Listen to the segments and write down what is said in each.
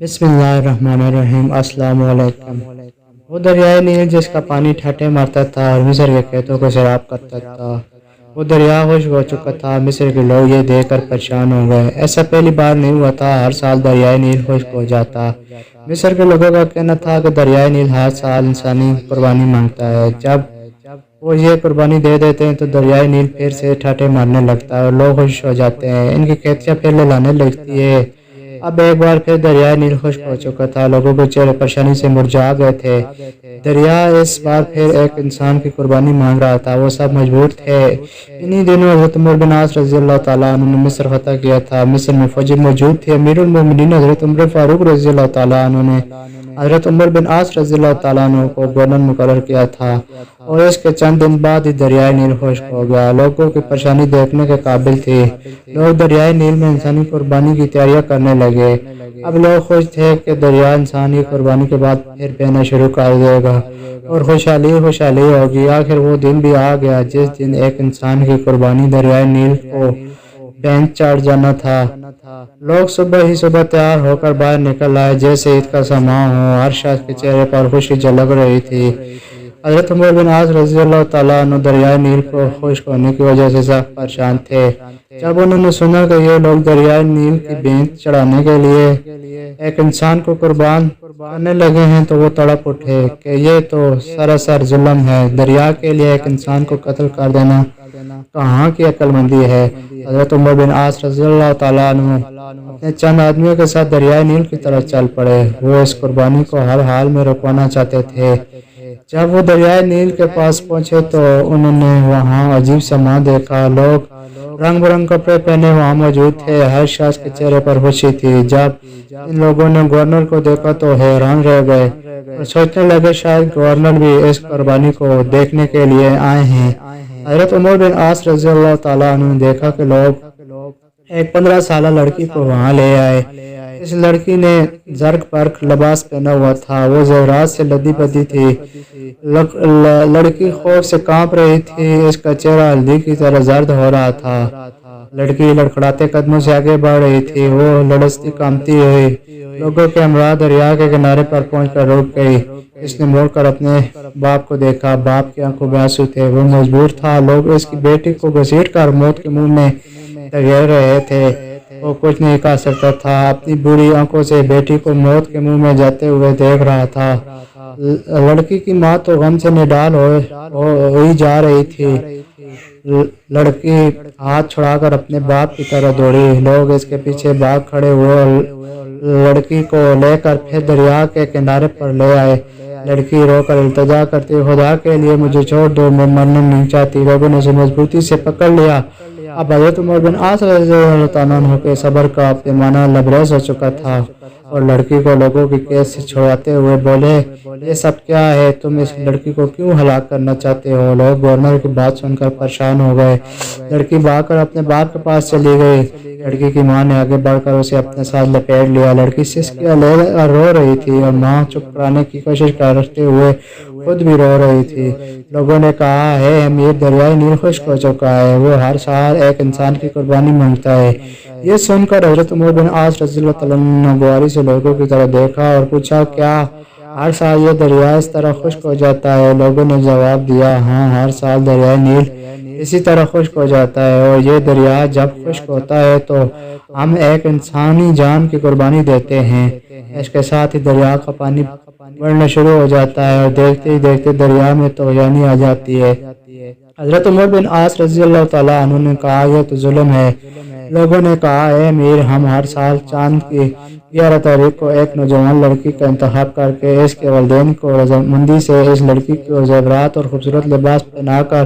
بسم اللہ الرحمن الرحیم۔ السلام علیکم۔ وہ دریائے نیل جس کا پانی ٹھاٹھے مارتا تھا اور مصر کے کھیتوں کو سیراب کرتا تھا، وہ دریا خشک ہو چکا تھا۔ مصر کے لوگ یہ دیکھ کر پریشان ہو گئے۔ ایسا پہلی بار نہیں ہوا تھا، ہر سال دریائے نیل خشک ہو جاتا۔ مصر کے لوگوں کا کہنا تھا کہ دریائے نیل ہر سال انسانی قربانی مانگتا ہے۔ جب وہ یہ قربانی دے دیتے ہیں تو دریائے نیل پھر سے ٹھاٹھے مارنے لگتا ہے اور لوگ خوش ہو جاتے ہیں۔ ان کی کھیتیاں پھر لہلانے لگتی ہے۔ اب ایک بار پھر دریائے نیل خشک ہو چکا تھا، لوگوں کے چہرے پریشانی سے مرجھا گئے تھے۔ دریا اس بار پھر ایک انسان کی قربانی مانگ رہا تھا، وہ سب مجبور تھے۔ انہی دنوں حضرت عمر بن عاص رضی اللہ تعالیٰ عنہ نے مصر فتح کیا تھا۔ مصر میں فوجی موجود تھے۔ امیر المومنین حضرت عمر فاروق رضی اللہ تعالیٰ عنہ نے حضرت عمر بن عاص رضی اللہ تعالیٰ عنہ کو گورنر مقرر کیا تھا اور اس کے چند دن بعد ہی دریائے نیل خشک ہو گیا۔ لوگوں کی پریشانی دیکھنے کے قابل تھی۔ لوگ دریائے نیل میں انسانی قربانی کی تیاریاں کرنے لگے۔ اب لوگ خوش تھے کہ دریا انسان کی قربانی کے بعد پھر بہنا شروع کر دے گا اور خوشحالی ہوگی۔ آخر وہ دن بھی آ گیا جس دن ایک انسان کی قربانی دریائے نیل کو بہن چڑھ جانا تھا۔ لوگ صبح تیار ہو کر باہر نکل آئے جیسے عید کا سماں ہو۔ ہر شخص کے چہرے پر خوشی جھلک رہی تھی۔ حضرت عمر بن عاص رضی اللہ تعالیٰ عنہ دریائے نیل کو خشک ہونے کی وجہ سے سخت پریشان تھے۔ جب انہوں نے سنا کہ یہ لوگ دریائے نیل کی بھینٹ چڑھانے کے لیے ایک انسان کو قربان کرنے لگے ہیں تو وہ تڑپ اٹھے کہ یہ تو سراسر ظلم ہے۔ دریا کے لیے ایک انسان کو قتل کر دینا کہاں کی عقل مندی ہے۔ حضرت عمر بن عاص رضی اللہ تعالیٰ عنہ اپنے چند آدمیوں کے ساتھ دریائے نیل کی طرف چل پڑے۔ وہ اس قربانی کو ہر حال میں رکوانا چاہتے تھے۔ جب وہ دریائے نیل کے پاس پہنچے تو انہوں نے وہاں عجیب سا منظر دیکھا۔ لوگ رنگ برنگ کپڑے پہنے وہاں موجود تھے۔ ہر شخص کے چہرے پر خوشی تھی۔ جب ان لوگوں نے گورنر کو دیکھا تو حیران رہ گئے اور سوچنے لگے شاید گورنر بھی اس قربانی کو دیکھنے کے لیے آئے ہیں۔ حضرت عمر بن عاص رضی اللہ تعالیٰ عنہ نے دیکھا کہ لوگ ایک 15 سالہ لڑکی کو وہاں لے آئے۔ اس لڑکی نے زرق برق لباس پہنا ہوا تھا۔ وہ زیورات سے لدی پدی تھی۔ لڑکی خوف سے کانپ رہی تھی۔ اس کا چہرہ ہلدی کی طرح زرد ہو رہا تھا۔ لڑکی لڑکھڑاتے قدموں سے آگے بڑھ رہی تھی۔ وہ لڑزتی کانپتی ہوئی لوگوں کے ہمراہ دریا کے کنارے پر پہنچ کر رک گئی۔ اس نے مڑ کر اپنے باپ کو دیکھا۔ باپ کی آنکھوں میں آنسو تھے۔ وہ مجبور تھا۔ لوگ اس کی بیٹی کو گھسیٹ کر موت کے منہ میں دھکیل رہے تھے۔ وہ کچھ نہیں کر سکتا تھا۔ اپنی بری آنکھوں سے بیٹی کو موت کے منہ میں جاتے ہوئے دیکھ رہا تھا۔ لڑکی کی ماں تو غم سے نڈال ہوئی جا رہی تھی۔ لڑکی ہاتھ چھڑا کر اپنے باپ کی طرف دوڑی۔ لوگ اس کے پیچھے بھاگ کھڑے ہوئے اور لڑکی کو لے کر پھر دریا کے کنارے پر لے آئے۔ لڑکی رو کر التجا کرتی خدا کے لیے مجھے چھوڑ دو، میں مرنا نہیں چاہتی۔ لوگوں نے اسے مضبوطی سے پکڑ لیا۔ اب حضرت عمر بن عاص رضی اللہ تعالیٰ عنہ کے صبر کا پیمانہ لبریز ہو چکا تھا اور لڑکی کو لوگوں کی قید سے چھڑاتے ہوئے بولے یہ سب کیا ہے؟ تم اس لڑکی کو کیوں ہلاک کرنا چاہتے ہو؟ لوگ گورنر کی بات سن کر پریشان ہو گئے۔ لڑکی بھاگ کر اپنے باپ کے پاس چلی گئی۔ لڑکی کی ماں نے آگے بڑھ کر اسے اپنے ساتھ لپیٹ لیا۔ لڑکی سسکیاں لے کر رو رہی تھی اور ماں چپ کرانے کی کوشش کرتے ہوئے خود بھی رو رہی تھی۔ لوگوں نے کہا ہے امیر دریائے نیل خشک ہو چکا ہے، وہ ہر سال ایک انسان کی قربانی مانگتا ہے۔ یہ سن کر حضرت عمر بن عاص رضی اللہ تعالیٰ عنہ نے غواری سے لوگوں کی طرف دیکھا اور پوچھا کیا ہر سال یہ دریا اس طرح خشک ہو جاتا ہے؟ لوگوں نے جواب دیا ہاں، ہر سال دریائے نیل اسی طرح خشک ہو جاتا ہے اور یہ دریا جب خشک ہوتا ہے تو ہم ایک انسانی جان کی قربانی دیتے ہیں۔ اس کے ساتھ ہی دریا کا پانی بڑھنا شروع ہو جاتا ہے اور دیکھتے ہی دیکھتے دریا میں طغیانی آ جاتی ہے۔ حضرت عمر بن عاص رضی اللہ تعالیٰ عنہ نے کہا یہ تو ظلم ہے۔ لوگوں نے کہا اے امیر، ہم ہر سال چاند کی 11 تاریخ کو ایک نوجوان لڑکی کا انتخاب کر کے اس کے والدین کو رضامندی سے اس لڑکی کو زیورات اور خوبصورت لباس پہنا کر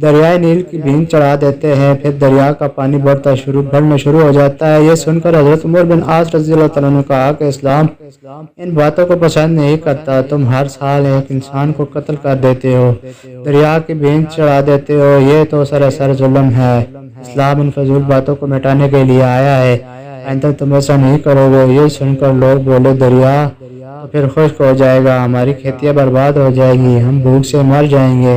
دریائے نیل کی بھینٹ چڑھا دیتے ہیں، پھر دریا کا پانی بڑھنا شروع ہو جاتا ہے۔ یہ سن کر حضرت عمر بن عاص رضی اللہ تعالیٰ نے کہا کہ اسلام ان باتوں کو پسند نہیں کرتا۔ تم ہر سال ایک انسان کو قتل کر دیتے ہو، دریا کی بھینٹ چڑھا دیتے ہو، یہ تو سراسر ظلم ہے۔ اسلام ان فضول باتوں کو مٹانے کے لیے آیا ہے، آئندہ تم ایسا نہیں کرو گے۔ یہ سن کر لوگ بولے دریا تو پھر خشک ہو جائے گا، ہماری کھیتیاں برباد ہو جائیں گی، ہم بھوک سے مر جائیں گے۔